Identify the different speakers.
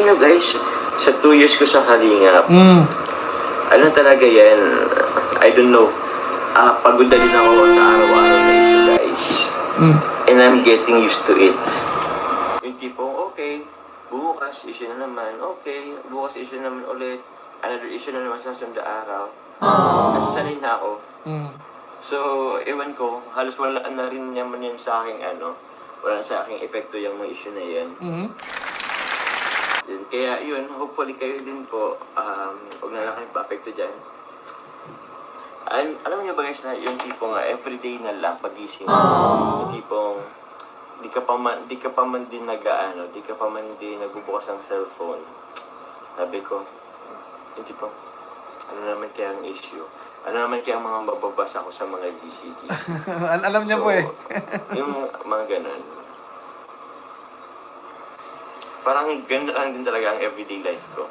Speaker 1: nyo guys, sa 2 years ko sa Kalingap, ano talaga yan, I don't know, pagod na din ako sa araw-araw na issue guys. And I'm getting used to it. Yung tipong, okay, bukas issue na naman, okay, bukas issue na naman ulit, another issue na naman sa sunod araw. Nasasanay na ako. So, ewan ko, halos wala na rin naman yan sa aking wala sa aking epekto yung mga issue na yan. Kaya yun, hopefully kayo din po, huwag na lang kayong pa-apekto dyan. Alam niyo ba guys na yung tipong everyday na lang pagising, yung tipong di ka pa man din di ka pa man din nagbubukas ng cellphone. Sabi ko, yung tipong, ano naman kaya ang issue? Ano naman kaya ang mga mababasa ko sa mga GCTs?
Speaker 2: Alam niya po eh.
Speaker 1: Yung mga ganun. Parang ganun lang din talaga ang everyday life ko.